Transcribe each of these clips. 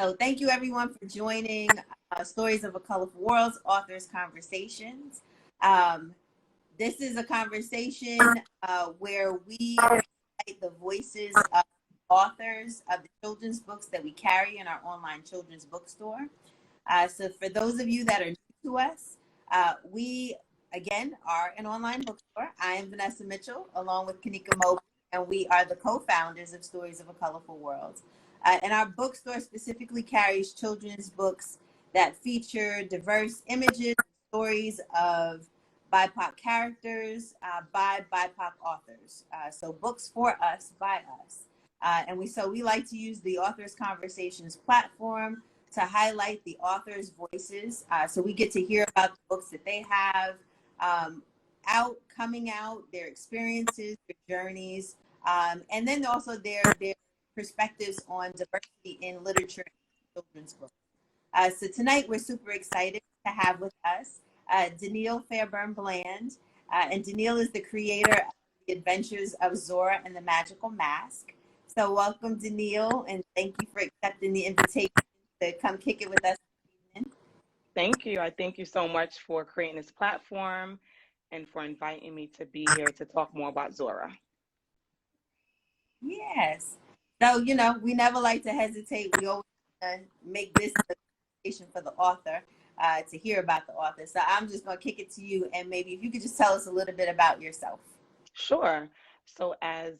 So thank you everyone for joining Stories of a Colorful World's Authors Conversations. This is a conversation where we highlight the voices of authors of the children's books that we carry in our online children's bookstore. So for those of you that are new to us, we, again, are an online bookstore. I am Vanessa Mitchell, along with Kanika Mobley, and we are the co-founders of Stories of a Colorful World. And our bookstore specifically carries children's books that feature diverse images, stories of BIPOC characters by BIPOC authors. So books for us, by us. And we like to use the Authors Conversations platform to highlight the authors' voices. So we get to hear about the books that they have coming out, their experiences, their journeys, and then also their perspectives on diversity in literature and children's books. So tonight we're super excited to have with us Danielle FairbairnBland. And Danielle is the creator of The Adventures of Zora and the Magical Mask. So welcome, Danielle, and thank you for accepting the invitation to come kick it with us this evening. Thank you. I thank you so much for creating this platform and for inviting me to be here to talk more about Zora. Yes. So, you know, we never like to hesitate. We always make this a conversation for the author to hear about the author. So I'm just going to kick it to you, and maybe if you could just tell us a little bit about yourself. Sure. So as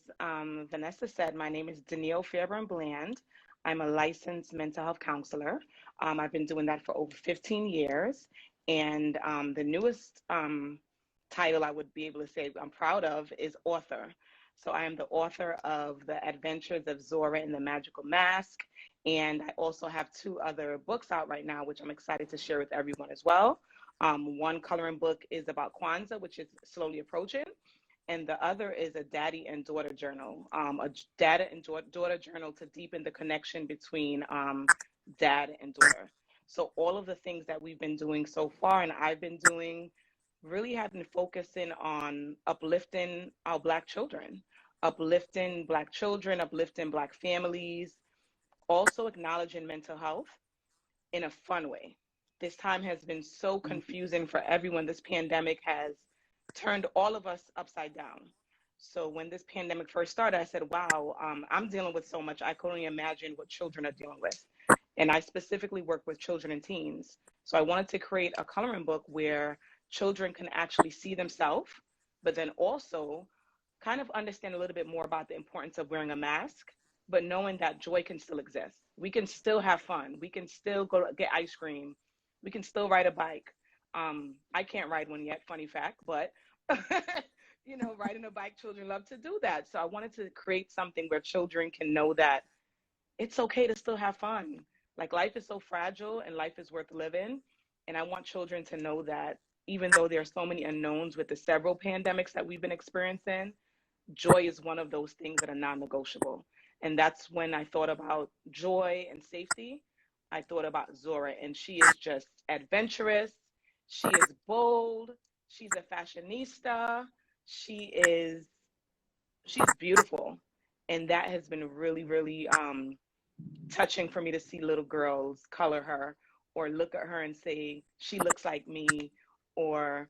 Vanessa said, my name is Danielle FairbairnBland. I'm a licensed mental health counselor. I've been doing that for over 15 years. And the newest title I would be able to say I'm proud of is author. So I am the author of The Adventures of Zora and the Magical Mask. And I also have 2 other books out right now, which I'm excited to share with everyone as well. One coloring book is about Kwanzaa, which is slowly approaching. And the other is a daddy and daughter journal, a dad and daughter journal to deepen the connection between dad and daughter. So all of the things that we've been doing so far and I've been doing really have been focusing on uplifting our Black children, uplifting Black children, uplifting Black families, also acknowledging mental health in a fun way. This time has been so confusing for everyone. This pandemic has turned all of us upside down. So when this pandemic first started, I said, wow, I'm dealing with so much. I couldn't only imagine what children are dealing with. And I specifically work with children and teens. So I wanted to create a coloring book where children can actually see themselves, but then also kind of understand a little bit more about the importance of wearing a mask, but knowing that joy can still exist. We can still have fun. We can still go get ice cream. We can still ride a bike. I can't ride one yet, funny fact, but you know, riding a bike, children love to do that. So I wanted to create something where children can know that it's okay to still have fun. Like, life is so fragile and life is worth living. And I want children to know that even though there are so many unknowns with the several pandemics that we've been experiencing, joy is one of those things that are non-negotiable. And that's when I thought about joy and safety. I thought about Zora, and she is just adventurous. She is bold. She's a fashionista. She's beautiful. And that has been really, really touching for me to see little girls color her or look at her and say, she looks like me, or,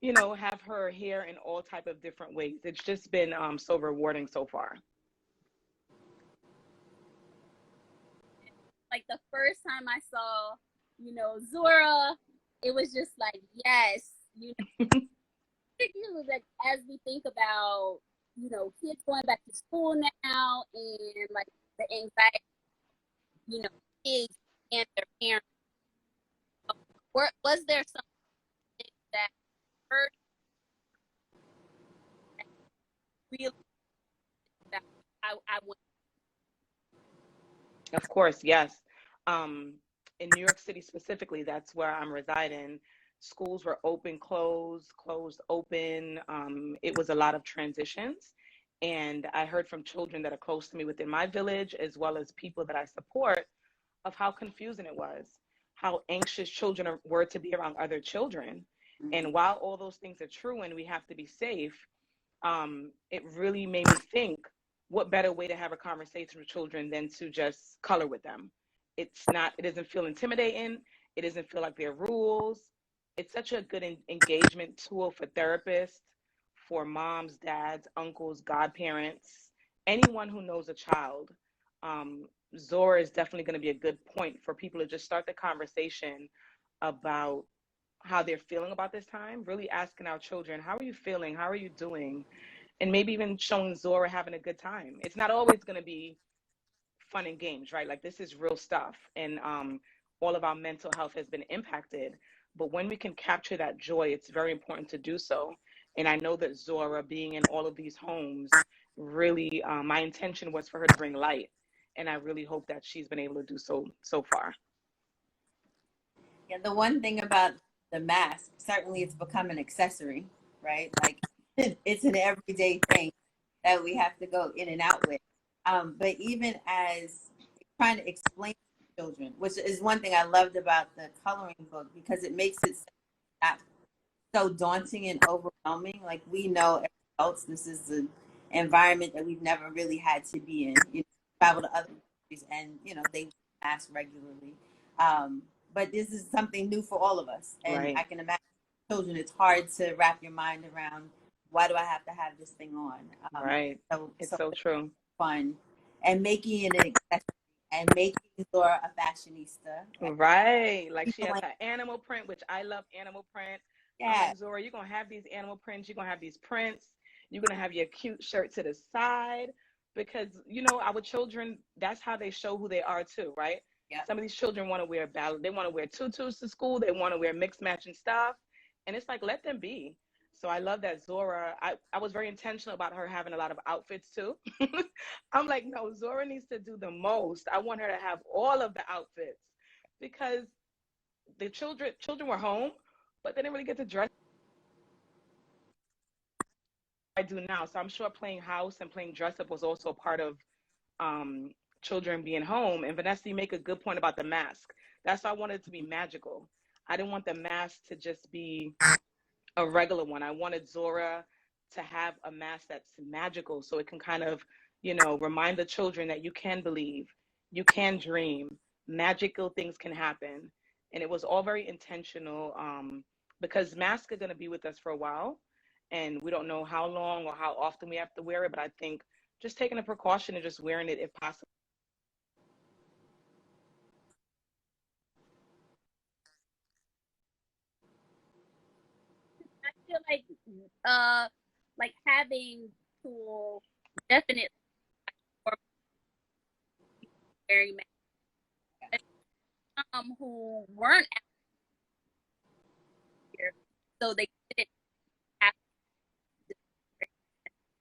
you know, have her hair in all type of different ways. It's just been so rewarding so far. Like, the first time I saw, you know, Zora, it was just like, yes, you know, particularly like as we think about, you know, kids going back to school now and like the anxiety, you know, kids and their parents. Was there something that hurt really that I went? Of course, yes. In New York City specifically, that's where I'm residing. Schools were open, closed, closed, open. It was a lot of transitions. And I heard from children that are close to me within my village, as well as people that I support, of how confusing it was, how anxious children were to be around other children. And while all those things are true and we have to be safe, it really made me think, what better way to have a conversation with children than to just color with them it doesn't feel intimidating. It doesn't feel like there are rules. It's such a good engagement tool for therapists, for moms, dads, uncles, godparents, anyone who knows a child. Um, Zora is definitely going to be a good point for people to just start the conversation about how they're feeling about this time, really asking our children, how are you feeling? How are you doing? And maybe even showing Zora having a good time. It's not always going to be fun and games, right? Like this is real stuff. And all of our mental health has been impacted. But when we can capture that joy, it's very important to do so. And I know that Zora being in all of these homes, really, my intention was for her to bring light. And I really hope that she's been able to do so far. Yeah, the one thing about the mask, certainly it's become an accessory, right? Like it's an everyday thing that we have to go in and out with. But even as trying to explain to children, which is one thing I loved about the coloring book, because it makes it not so daunting and overwhelming. Like we know as adults, this is an environment that we've never really had to be in. You know, travel to other countries and they mask regularly. But this is something new for all of us, and Right. I can imagine children. It's hard to wrap your mind around. Why do I have to have this thing on? Right. It's So so true. fun, and making it an accessory, and making Zora a fashionista. Right. Like she Even has like, her animal print, which I love animal print. I'm yeah, like, Zora, you're going to have these animal prints. You're going to have these prints. You're going to have your cute shirt to the side because, our children, that's how they show who they are too, right? yeah. Some of these children want to wear they want to wear tutus to school. They want to wear mixed matching stuff. And it's like, let them be. So I love that Zora, I was very intentional about her having a lot of outfits too. I'm like, no, Zora needs to do the most. I want her to have all of the outfits because the children were home, but they didn't really get to dress like I do now. So I'm sure playing house and playing dress up was also a part of um, children being home. And Vanessa, you make a good point about the mask. That's why I wanted it to be magical. I didn't want the mask to just be a regular one. I wanted Zora to have a mask that's magical so it can kind of, remind the children that you can believe, you can dream, magical things can happen. And it was all very intentional because masks are going to be with us for a while. And we don't know how long or how often we have to wear it. But I think just taking a precaution and just wearing it if possible. I feel like having tool definitely for very many who weren't out here, so they didn't have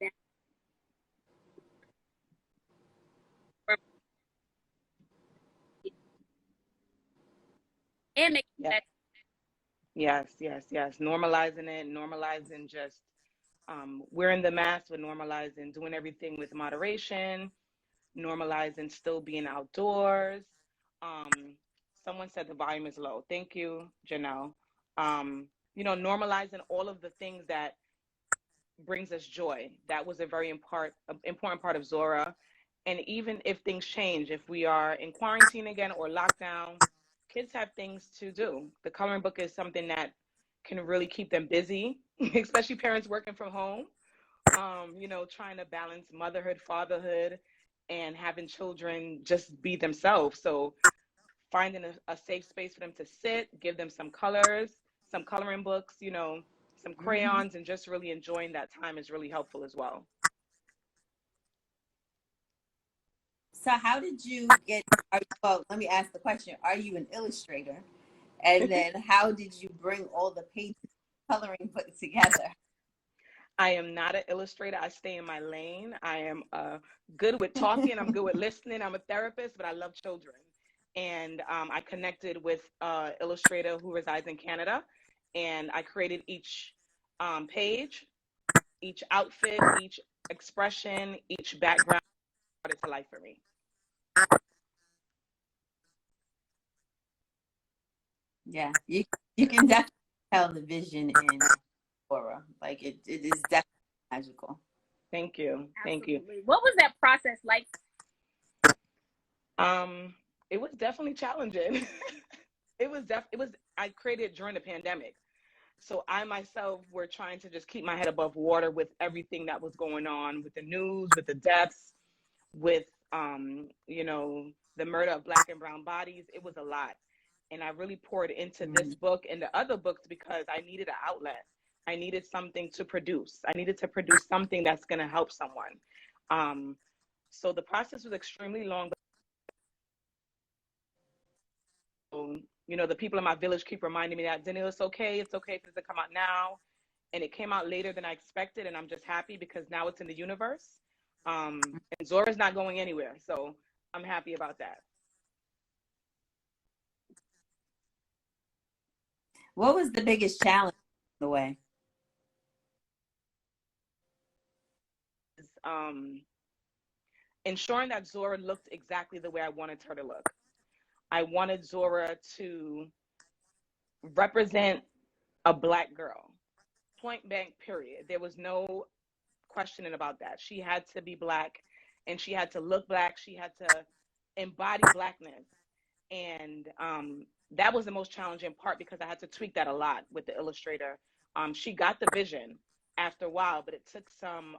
to and make Yeah. that Yes, yes, yes. Normalizing it, normalizing just wearing the mask, but normalizing doing everything with moderation, normalizing still being outdoors. Um, Someone said the volume is low. Thank you, Janelle. Normalizing all of the things that brings us joy. That was a very important part of Zora. And even if things change, if we are in quarantine again or lockdown, kids have things to do. The coloring book is something that can really keep them busy, especially parents working from home. Trying to balance motherhood, fatherhood, and having children just be themselves. So finding a safe space for them to sit, give them some colors, some coloring books, some Mm-hmm. crayons, and just really enjoying that time is really helpful as well. So how did you get? Well, let me ask the question: are you an illustrator? And then how did you bring all the pages coloring book together? I am not an illustrator. I stay in my lane. I am good with talking. I'm good with listening. I'm a therapist, but I love children. And I connected with an illustrator who resides in Canada, and I created each page, each outfit, each expression, each background brought it to life for me. Yeah, you can definitely tell the vision in Zora. Like it is definitely magical. Thank you. Thank you. absolutely. What was that process like? Um, It was definitely challenging. I created it during the pandemic. So I myself were trying to just keep my head above water with everything that was going on with the news, with the deaths, with you know, the murder of Black and brown bodies. It was a lot. And I really poured into this book and the other books because I needed an outlet. I needed something to produce. I needed to produce something that's going to help someone. So the process was extremely long. But, you know, the people in my village keep reminding me that, Danielle, it's okay. It's okay if it doesn't come out now. And it came out later than I expected. And I'm just happy because now it's in the universe. And Zora's not going anywhere. So I'm happy about that. What was the biggest challenge on the way? Ensuring that Zora looked exactly the way I wanted her to look. I wanted Zora to represent a Black girl, point blank, period. There was no questioning about that. She had to be Black and she had to look Black. She had to embody Blackness. And that was the most challenging part because I had to tweak that a lot with the illustrator. She got the vision after a while, but it took some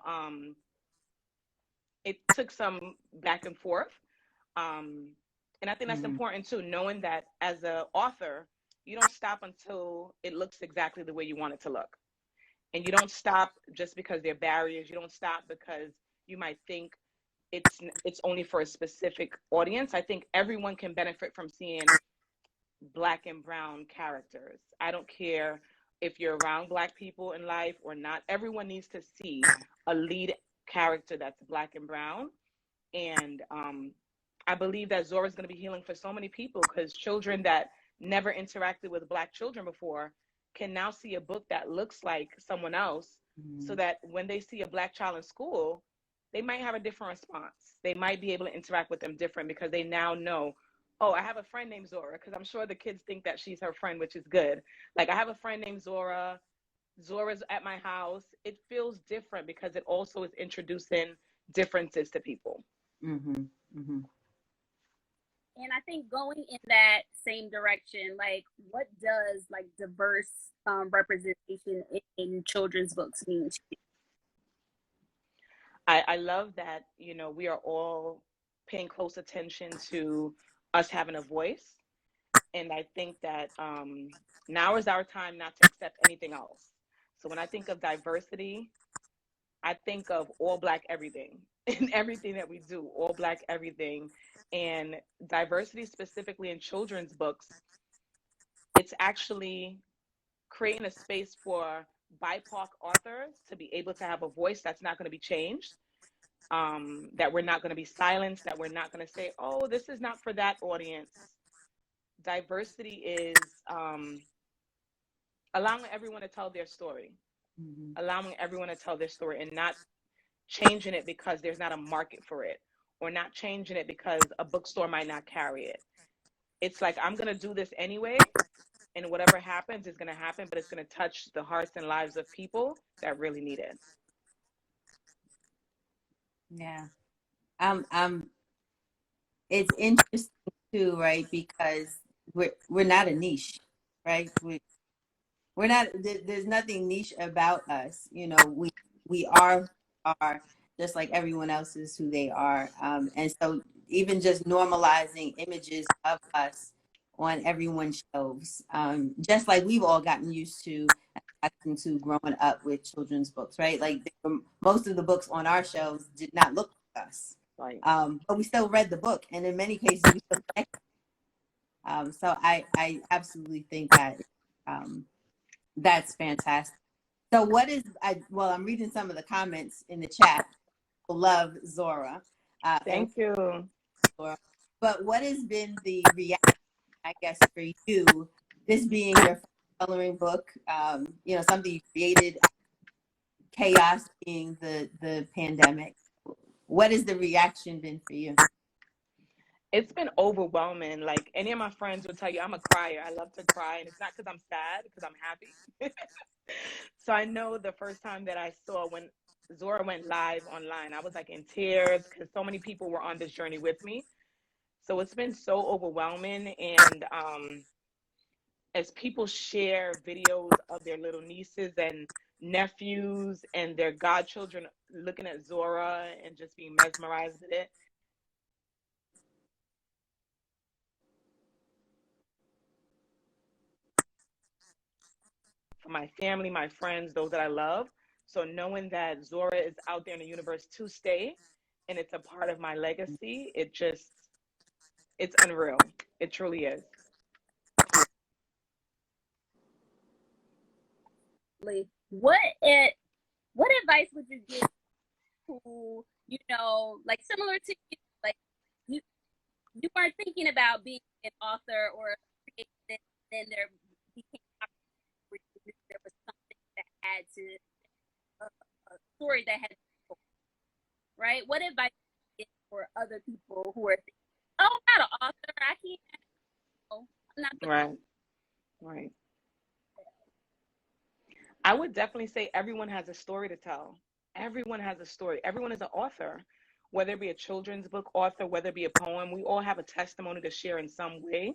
back and forth. And I think that's important too, knowing that as an author, you don't stop until it looks exactly the way you want it to look. And you don't stop just because there are barriers. You don't stop because you might think it's only for a specific audience. I think everyone can benefit from seeing Black and brown characters. I don't care if you're around Black people in life or not. Everyone needs to see a lead character that's Black and brown. And I believe that Zora is going to be healing for so many people because children that never interacted with Black children before can now see a book that looks like someone else, so that when they see a Black child in school, they might have a different response. They might be able to interact with them different because they now know, oh, I have a friend named Zora, because I'm sure the kids think that she's her friend, which is good. Like, I have a friend named Zora. Zora's at my house. It feels different because it also is introducing differences to people. And I think going in that same direction, like, what does like diverse representation in children's books mean to you? I love that, you know, we are all paying close attention to us having a voice. And I think that now is our time not to accept anything else. So when I think of diversity, I think of all Black everything and everything that we do, all Black everything. And diversity specifically in children's books, it's actually creating a space for BIPOC authors to be able to have a voice that's not going to be changed, that we're not going to be silenced, that we're not going to say, oh, this is not for that audience. Diversity is allowing everyone to tell their story, allowing everyone to tell their story and not changing it because there's not a market for it, or not changing it because a bookstore might not carry it. It's like, I'm going to do this anyway, and whatever happens is going to happen, but it's going to touch the hearts and lives of people that really need it. Yeah. It's interesting too, right? Because we're not a niche, right? We're not, there's nothing niche about us. You know, we are just like everyone else is who they are. And so even just normalizing images of us on everyone's shelves, just like we've all gotten used to growing up with children's books, right? Like most of the books on our shelves did not look like us. Right. But we still read the book, and in many cases we still connected. So I absolutely think that that's fantastic. So I'm reading some of the comments in the chat. Love Zora. Thank you. Zora. But what has been the reaction, I guess, for you, this being your first coloring book, you know, something you created, chaos being the pandemic. What has the reaction been for you? It's been overwhelming. Like, any of my friends would tell you, I'm a crier. I love to cry. And it's not because I'm sad, because I'm happy. So I know the first time that I saw when Zora went live online, I was like in tears because so many people were on this journey with me. So it's been so overwhelming. And as people share videos of their little nieces and nephews and their godchildren looking at Zora and just being mesmerized with it. For my family, my friends, those that I love. So knowing that Zora is out there in the universe to stay and it's a part of my legacy, it's unreal. It truly is. What advice would you give who, like similar to you, like you you weren't thinking about being an author or a creator, then there became there was something that had to a story that had, right? What advice would you give for other people who are thinking, oh, I'm not an author, I can't, I'm not the Right, right. I would definitely say everyone has a story to tell. Everyone has a story. Everyone is an author, whether it be a children's book author, whether it be a poem. We all have a testimony to share in some way.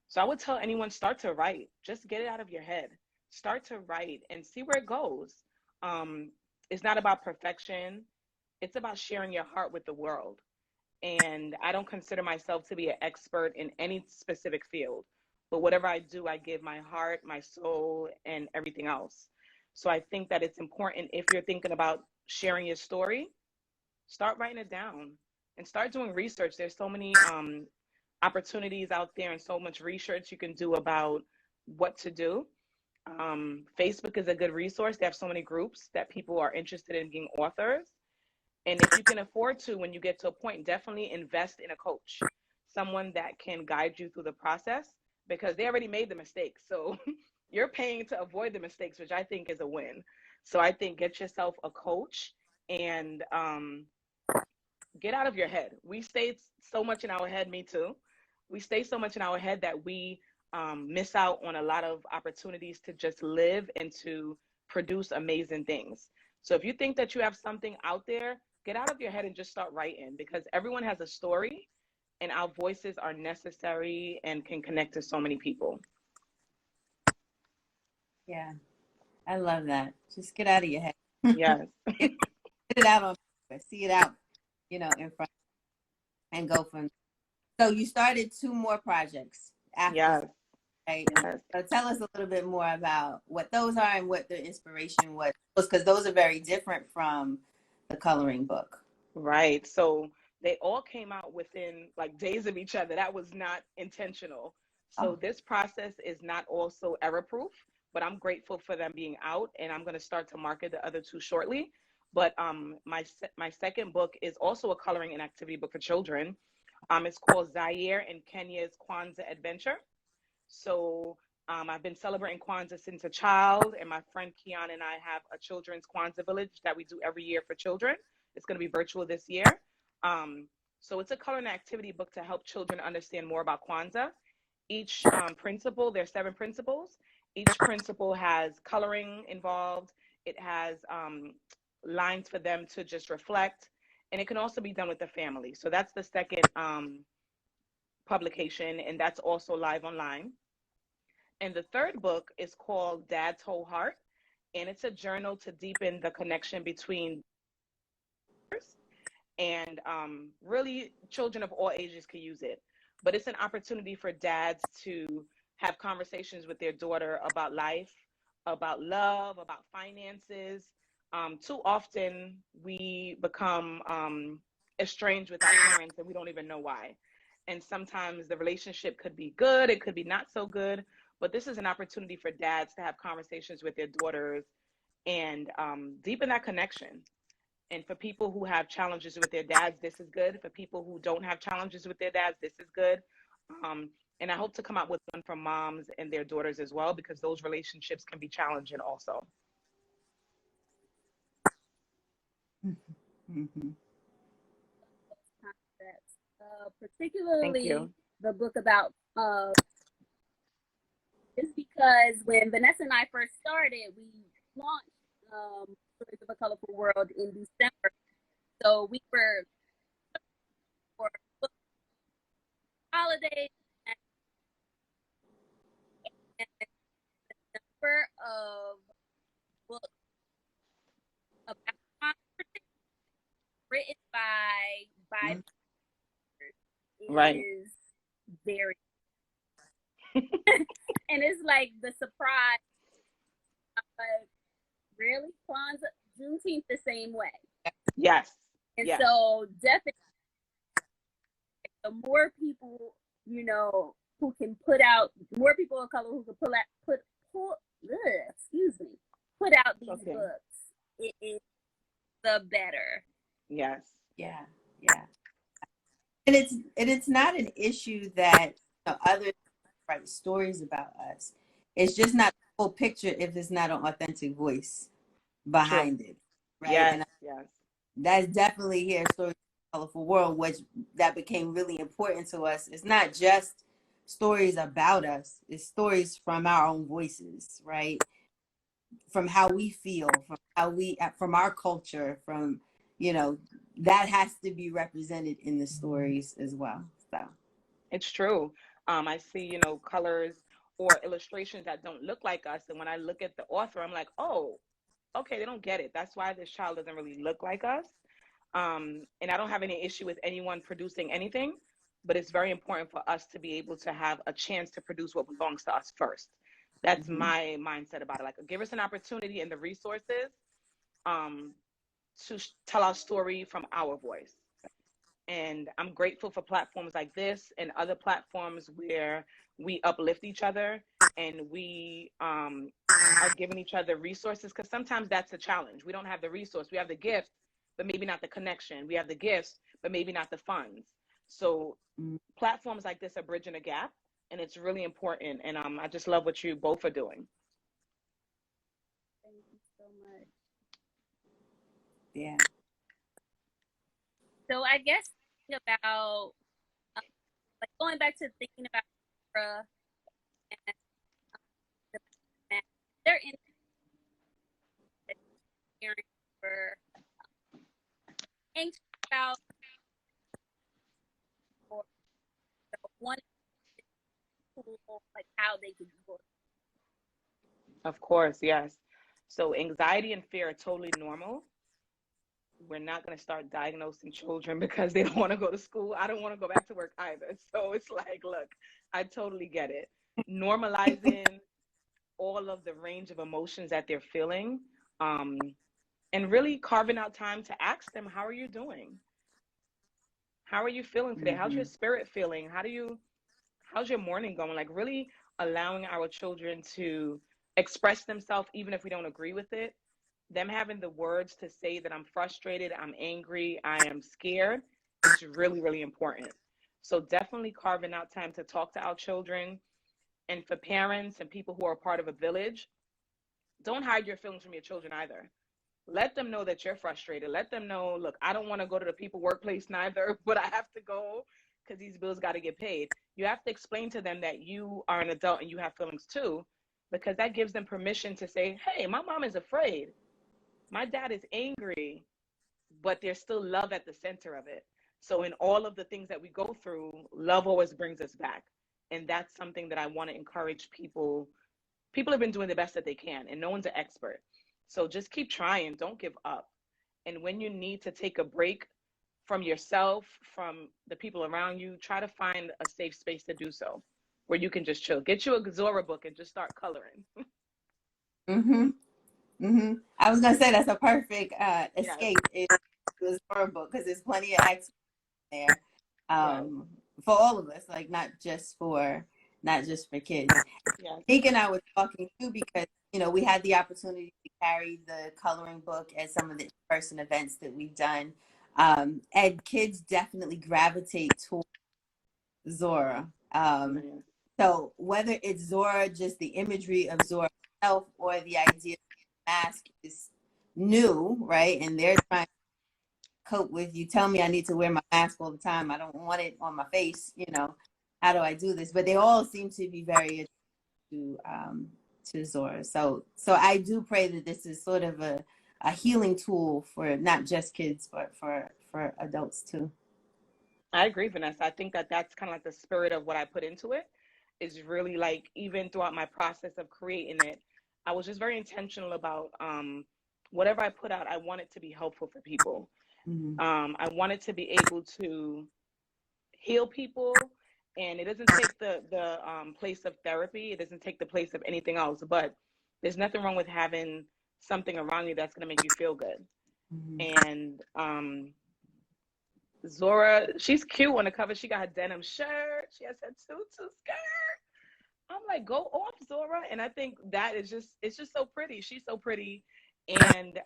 So I would tell anyone, start to write. Just get it out of your head. Start to write and see where it goes. Um, it's not about perfection. It's about sharing your heart with the world. And I don't consider myself to be an expert in any specific field, but whatever I do, I give my heart, my soul, and everything else. So I think that it's important, if you're thinking about sharing your story, start writing it down and start doing research. There's so many opportunities out there and so much research you can do about what to do. Facebook is a good resource. They have so many groups that people are interested in being authors. And if you can afford to, when you get to a point, definitely invest in a coach, someone that can guide you through the process, because they already made the mistakes. So you're paying to avoid the mistakes, which I think is a win. So I think get yourself a coach and get out of your head. We stay so much in our head, me too. We stay so much in our head that we miss out on a lot of opportunities to just live and to produce amazing things. So if you think that you have something out there, get out of your head and just start writing, because everyone has a story and our voices are necessary and can connect to so many people. Yeah, I love that. Just get out of your head. Yes. Get it out on paper. See it out, in front and go from. So you started 2 more projects after, Yes. right? Yes. So tell us a little bit more about what those are and what the inspiration was, because those are very different from the coloring book. Right. So they all came out within like days of each other. That was not intentional. So Oh, this process is not also error proof, but I'm grateful for them being out, and I'm going to start to market the other 2 shortly. But my second book is also a coloring and activity book for children. It's called Zaire and Kenya's Kwanzaa Adventure. So I've been celebrating Kwanzaa since a child, and my friend Kian and I have a children's Kwanzaa village that we do every year for children. It's going to be virtual this year. So it's a color and activity book to help children understand more about Kwanzaa. Each principle, there are 7 principles. Each principle has coloring involved. It has lines for them to just reflect, and it can also be done with the family. So that's the second publication, and that's also live online. And the third book is called Dad's Whole Heart, and it's a journal to deepen the connection between and really children of all ages can use it. But it's an opportunity for dads to have conversations with their daughter about life, about love, about finances. Too often we become estranged with our parents and we don't even know why. And sometimes the relationship could be good, it could be not so good, but this is an opportunity for dads to have conversations with their daughters and deepen that connection. And for people who have challenges with their dads, this is good. For people who don't have challenges with their dads, this is good. Um, and I hope to come out with one for moms and their daughters as well, because those relationships can be challenging also. mm-hmm. concepts, Thank particularly you. the book about just because when Vanessa and I first started, we launched Stories of a Colorful World in December. So we were for holidays, and the number of books about conversation written by Right. is very and it's like the surprise, like really Kwanzaa, Juneteenth the same way. Yes. And yes. so definitely the more people, you know, who can put out, more people of color who can put out these books, it is the better. Yes. Yeah. Yeah. And it's not an issue that, you know, others write stories about us. It's just not the full picture if it's not an authentic voice behind True. it. Right. Yes. And Yes. that's definitely here, Stories of a Colorful World, which that became really important to us. It's not just stories about us, it's stories from our own voices, right? From how we feel, from our culture, from, you know, that has to be represented in the stories as well. So It's true. I see, you know, colors or illustrations that don't look like us. And when I look at the author, I'm like, oh, okay, they don't get it. That's why this child doesn't really look like us. And I don't have any issue with anyone producing anything, but it's very important for us to be able to have a chance to produce what belongs to us first. That's my mindset about it. Like, give us an opportunity and the resources um, to tell our story from our voice. And I'm grateful for platforms like this and other platforms where we uplift each other and we are giving each other resources, because sometimes that's a challenge. We don't have the resource. We have the gift, but maybe not the connection. We have the gifts, but maybe not the funds. So platforms like this are bridging a gap, and it's really important. And I just love what you both are doing. Thank you so much. yeah. So I guess about like going back to thinking about Zora and they're in for anxious about or one tool, like how they can do it. Of course, yes. So anxiety and fear are totally normal. We're not going to start diagnosing children because they don't want to go to school. I don't want to go back to work either. So it's like, look, I totally get it. Normalizing all of the range of emotions that they're feeling, and really carving out time to ask them, how are you doing? How are you feeling today? How's your spirit feeling? How's your morning going? Like, really allowing our children to express themselves, even if we don't agree with it. Them having the words to say that I'm frustrated, I'm angry, I am scared is really, really important. So definitely carving out time to talk to our children. And for parents and people who are part of a village, don't hide your feelings from your children either. Let them know that you're frustrated. Let them know, look, I don't want to go to the people workplace neither, but I have to go because these bills got to get paid. You have to explain to them that you are an adult and you have feelings too, because that gives them permission to say, hey, my mom is afraid. My dad is angry, but there's still love at the center of it. So in all of the things that we go through, love always brings us back. And that's something that I want to encourage people. People have been doing the best that they can, and no one's an expert. So just keep trying. Don't give up. And when you need to take a break from yourself, from the people around you, try to find a safe space to do so, where you can just chill. Get you a Zora book and just start coloring. I was gonna say that's a perfect Yes. escape. It's the Zora book because there's plenty of activity there Yes. for all of us, like not just for kids. Yes. Nick and I were talking too because, you know, we had the opportunity to carry the coloring book at some of the in-person events that we've done, and kids definitely gravitate towards Zora. Nice. So whether it's Zora, just the imagery of Zora itself, or the idea of the mask is new, right? And they're trying to cope with, you tell me I need to wear my mask all the time. I don't want it on my face, you know. How do I do this? But they all seem to be very to Zora. So I do pray that this is sort of a healing tool for not just kids, but for adults too. I agree, Vanessa. I think that that's kind of like the spirit of what I put into it. Is really like, even throughout my process of creating it, I was just very intentional about whatever I put out. I want it to be helpful for people. Mm-hmm. I want it to be able to heal people, and it doesn't take the place of therapy. It doesn't take the place of anything else. But there's nothing wrong with having something around you that's going to make you feel good. Mm-hmm. And Zora, she's cute on the cover. She got her denim shirt. She has her tutu skirt. I'm like, go off, Zora. And I think that is just, it's just so pretty. She's so pretty. And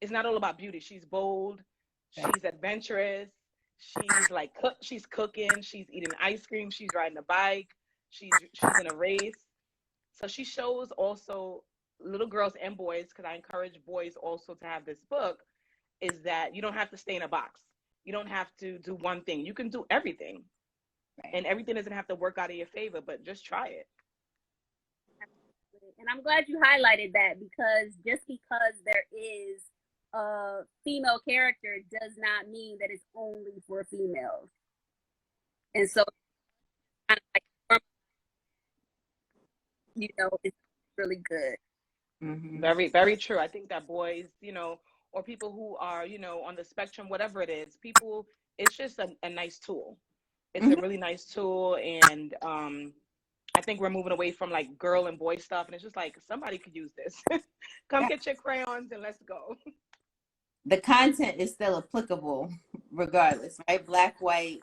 it's not all about beauty. She's bold. She's adventurous. She's like, she's cooking. She's eating ice cream. She's riding a bike. She's in a race. So she shows also little girls and boys, because I encourage boys also to have this book, is that you don't have to stay in a box. You don't have to do one thing. You can do everything. Right. And everything doesn't have to work out in your favor, but just try it. And I'm glad you highlighted that, because just because there is a female character does not mean that it's only for females. And so, kind of like, you know, it's really good. Mm-hmm. Very, very true. I think that boys, you know, or people who are, you know, on the spectrum, whatever it is, people, it's just a nice tool. It's a Mm-hmm. really nice tool. And I think we're moving away from like girl and boy stuff. And it's just like, somebody could use this. Come Yeah. get your crayons and let's go. The content is still applicable regardless, right? Black, white,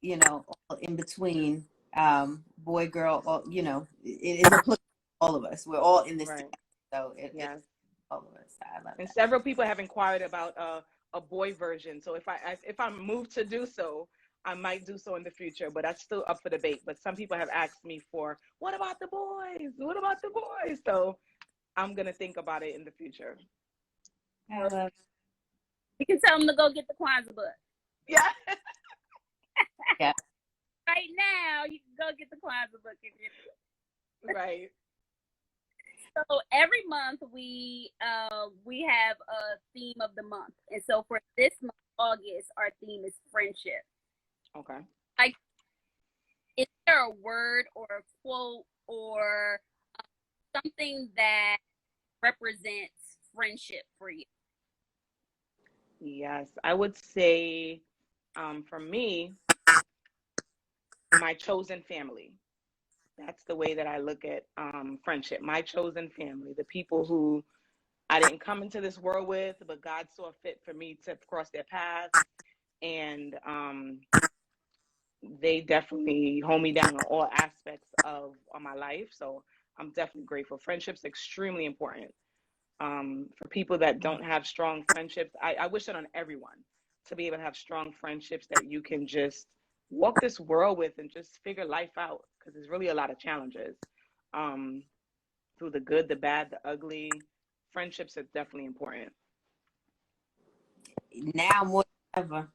you know, all in between, boy, girl, all, you know, it is applicable to all of us. We're all in this Right. together. So Yes. it's all of us. I love And that. several people have inquired about a boy version. So if I'm moved to do so, I might do so in the future, but that's still up for debate. But some people have asked me for, what about the boys? What about the boys? So I'm gonna think about it in the future. I love it. You can tell them to go get the Kwanzaa book. Yeah. Yeah. Right now, you can go get the Kwanzaa book. Right. So every month we have a theme of the month, and so for this month, August, our theme is friendship. Okay. Like, is there a word or a quote or something that represents friendship for you? Yes, I would say, for me, my chosen family. That's the way that I look at friendship. My chosen family, the people who I didn't come into this world with, but God saw fit for me to cross their path. And they definitely hold me down on all aspects of my life. So I'm definitely grateful. Friendship's extremely important. For people that don't have strong friendships, I wish it on everyone, to be able to have strong friendships that you can just walk this world with and just figure life out, because there's really a lot of challenges. Through the good, the bad, the ugly, friendships are definitely important. Now more than ever,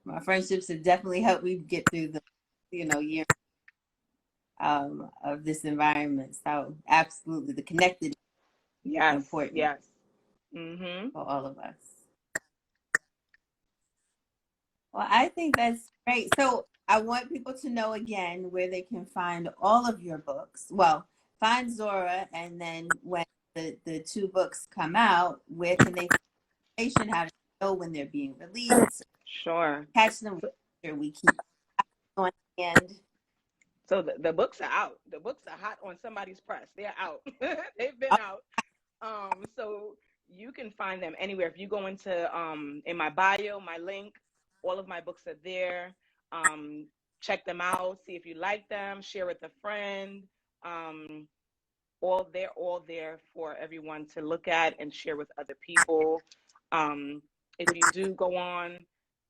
my friendships have definitely helped me get through the, you know, year of this environment. So absolutely, the connected is Yes, important yes. Mm-hmm. for all of us. Well, I think that's great. So I want people to know again where they can find all of your books. Well, find Zora, and then when the two books come out, where can they find information? How to know when they're being released? Sure. Catch them. Sure, we keep on hand. So the books are out. The books are hot on somebody's press. They're out. They've been out. So you can find them anywhere. If you go into in my bio, my link, all of my books are there. Check them out. See if you like them. Share with a friend. They're all there for everyone to look at and share with other people. If you do go on,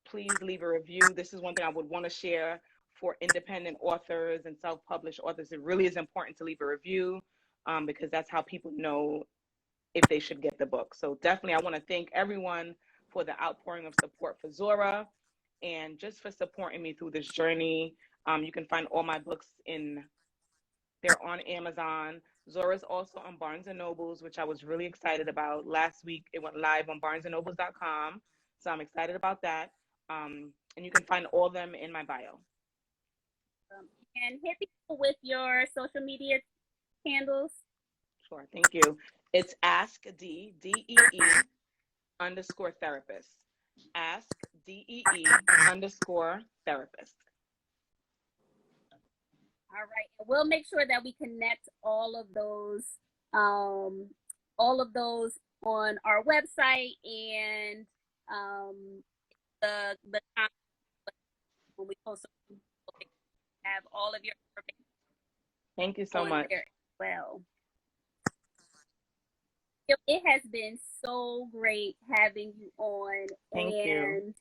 please leave a review. This is one thing I would want to share for independent authors and self-published authors. It really is important to leave a review, because that's how people know if they should get the book. So definitely, I want to thank everyone for the outpouring of support for Zora, and just for supporting me through this journey. You can find all my books they're on Amazon. Zora's also on Barnes and Nobles, which I was really excited about. Last week, it went live on barnesandnobles.com. So I'm excited about that. And you can find all of them in my bio. And hit people with your social media handles. Sure, thank you. It's Ask D, D-E-E _ therapist. Ask D-E-E _ therapist. All right. And we'll make sure that we connect all of those on our website and the when we post we'll have all of your information. Thank you so much. There as well. It has been so great having you on. Thank you.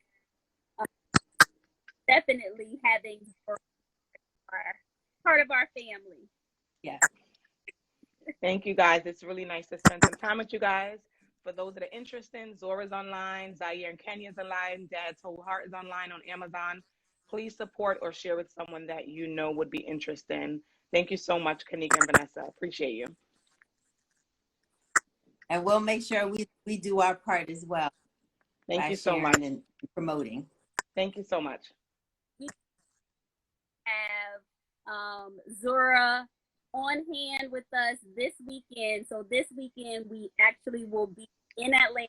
Definitely having part of our family. Yeah. Thank you guys. It's really nice to spend some time with you guys. For those that are interested, Zora's online, Zaire and Kenya's online, Dad's Whole Heart is online on Amazon. Please support or share with someone that you know would be interested. Thank you so much, Kanika and Vanessa. Appreciate you. And we'll make sure we do our part as well. Thank you so much. And promoting. Thank you so much. We have Zora on hand with us this weekend. So this weekend we actually will be in Atlanta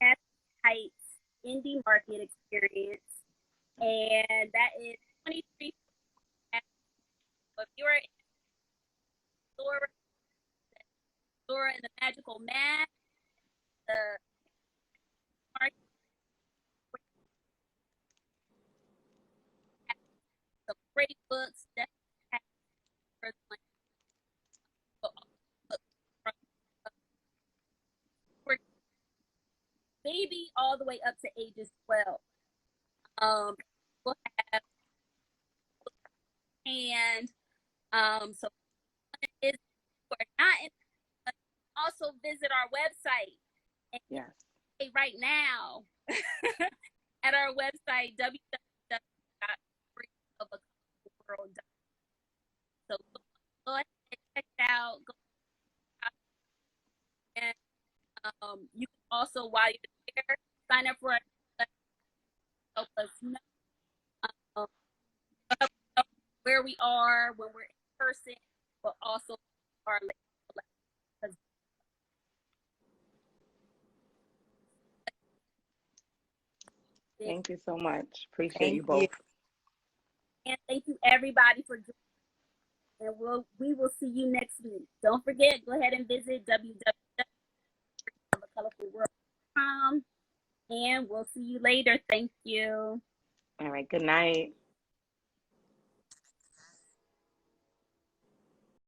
at Heights Indie Market Experience, and that is 23. So if you're in Zora and the Magical Mask, the market, some great books that have baby all the way up to ages 12. We'll have and so is we're not in, also visit our website. And yes. Right now at our website www.freeofacolourworld.com. So go ahead and check it out. And you can also, while you're there, sign up for help us know where we are when we're in person, but also our Thank you so much. Appreciate you both. And thank you everybody for joining. And we will see you next week. Don't forget, go ahead and visit www.colorfulworld.com, and we'll see you later. Thank you. All right. Good night.